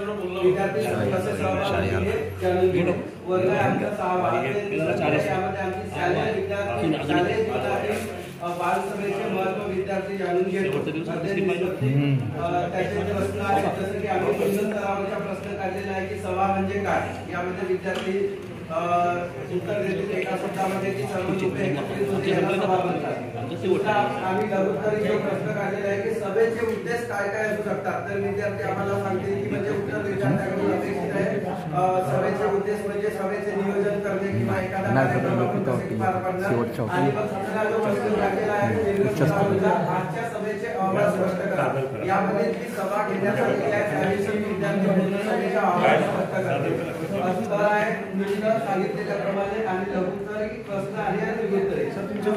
विद्यार्थी कसे सहभागी झाले जाणून घेऊ। वर्ग आमचा 6वा यामध्ये आमची शालेय विद्यार्थी शालेय जीवनातील बालसभेचे महत्त्व विद्यार्थी जाणून घेतो। त्याचे प्रश्न आहेत जसे की आम्ही निम्न स्तरावरचा प्रश्न काढलेला आहे की सभा म्हणजे काय, यामध्ये विद्यार्थी उत्तर देतील एका शब्दामध्ये की सर्व लोक एकत्रित होते याला सभा म्हणतात। आम्ही लघुत्तरी जो प्रश्न काढलेला आहे की सभेचे उद्देश काय काय असू शकतात, तर विद्यार्थी आम्हाला सांगतील की म्हणजे उत्तर विद्यार्थ्यांकडून अपेक्षित आहे सभेचे उद्देश म्हणजे सभेचे नियोजन करणे किंवा एखादा कार्यक्रम कसे पार पाडणे। आणि मग दुसरा जो प्रश्न काढलेला आहे आजच्या सभेचे अहवाल स्पष्ट करा, यामध्ये जी सभा घेण्यात आलेली आहे त्याविषयी विद्यार्थी पूर्ण सभेचा अहवाल स्पष्ट करतील। असं आहे मुलीला सांगितलेल्या प्रमाणे आणि लघुत्तरी प्रश्न आणि लघुत्तरी तुमच्या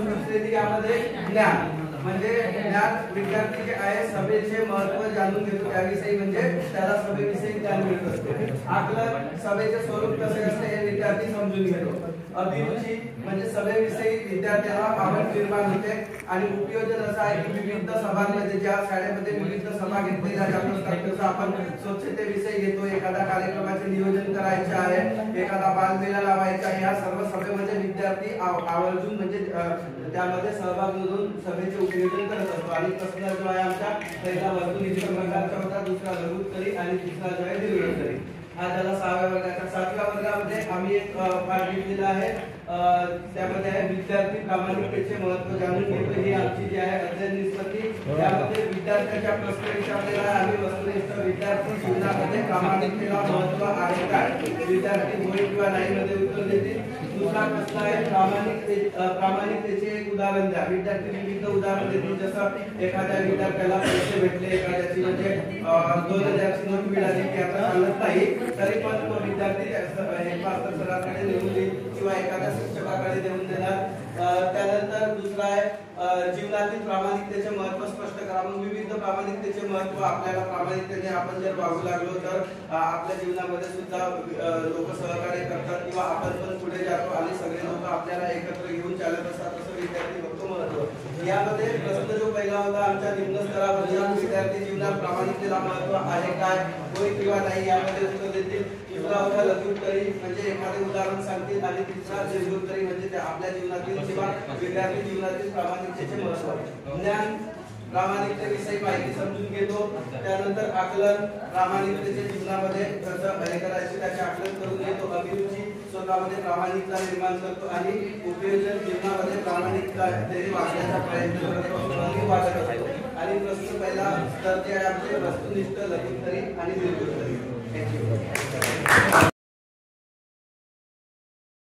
यामध्ये ज्ञान म्हणजे ज्ञान विद्यार्थी जे आहे सभेचे महत्त्व जाणून घेतो त्याविषयी म्हणजे त्याला सभेविषयी ज्ञान मिळत असते। आकलन सभेचे स्वरूप कसे असते हे विद्यार्थी समजून घेतो। अभिरुची म्हणजे सभेविषयी विद्यार्थ्याला आवड निर्माण होते आणि उपयोजन असं आहे की विविध सभांमध्ये ज्या शाळेमध्ये विविध सभा घेतल्या जातात तसं आपण स्वच्छतेविषयी घेतो, एखादा कार्यक्रमाचे नियोजन करायचे आहे, एखादा बालमेळा लावायचा आहे, या सर्व सभेमध्ये विद्यार्थी आवर्जून म्हणजे त्यामध्ये सहभाग नोंदवून सभेचे उपयोजन करत असतो। आणि प्रश्न जो आहे आमचा पहिला वर्तुनिष्ठ प्रकारचा होता, दुसरा लघुत्तरी आणि तिसरा जो आहे दीर्घोत्तरी। हा झाला 6व्या वर्गाचा। 7व्या वर्गामध्ये आम्ही एक पाठ घेतलेला आहे, त्यामध्ये आहे विद्यार्थी प्रामाणिकतेचे महत्त्व जाणून घेतो। ही आमची जी आहे अध्ययन निष्पत्ती, त्यामध्ये विद्यार्थ्यांच्या प्रश्न विचारलेला आहे आम्ही वस्तुनिष्ठ विद्यार्थी जीवनामध्ये प्रामाणिकतेला महत्त्व आहे काय, विद्यार्थी होय किंवा नाही मध्ये उत्तर देतील। दुसरा प्रश्न आहे प्रामाणिकतेचे एक उदाहरण द्या, विद्यार्थी विविध उदाहरण देतील जसं एखाद्या विद्यार्थ्याला पैसे भेटले, एखाद्याची म्हणजे 2000ची नोट मिळाली की आता चालत नाही तरी पण तो विद्यार्थी हेडमास्टर सरांकडे देऊन देईल किंवा एखाद्या शिक्षकाकडे देऊन देणार। त्यानंतर दुसरा आहे जीवनातील प्रामाणिकतेचे महत्त्व स्पष्ट करा। मग विविध प्रामाणिकतेचे महत्त्व आपल्याला प्रामाणिकतेने आपण जर वागू लागलो तर आपल्या जीवनामध्ये सुद्धा लोक सहकार्य करतात किंवा आपण पण पुढे जातो आणि सगळे लोक आपल्याला एकत्र घेऊन चालत असतात असं विद्यार्थी बघतो महत्त्व। यामध्ये प्रश्न जो पहिला होता आमच्या निम्न स्तरावरच्या विद्यार्थी जीवनात प्रामाणिकतेला महत्त्व आहे काय, होय किंवा नाही यामध्ये उत्तर देतील। दुसरा होता लघुत्तरी म्हणजे एखादे उदाहरण सांगतील आणि तिसरा दीर्घोत्तरी म्हणजे ते आपल्या जीवनातील किंवा विद्यार्थी जीवनातील प्रामाणिकतेचे महत्त्व। ज्ञान प्रामाणिकतेविषयी माहिती समजून घेतो। त्यानंतर आकलन प्रामाणिकतेचे जीवनामध्ये कसं हे करायचे त्याचे आकलन करून घेतो। अभिरुची स्वतःमध्ये प्रामाणिकता निर्माण करतो आणि उपयोजन जीवनामध्ये प्रामाणिकता वागण्याचा प्रयत्न करतो वागत असतो। आणि प्रश्न पहिला तर ते आमचे वस्तुनिष्ठ लघुत्तरी आणि दीर्घोत्तरी। थँक्यू।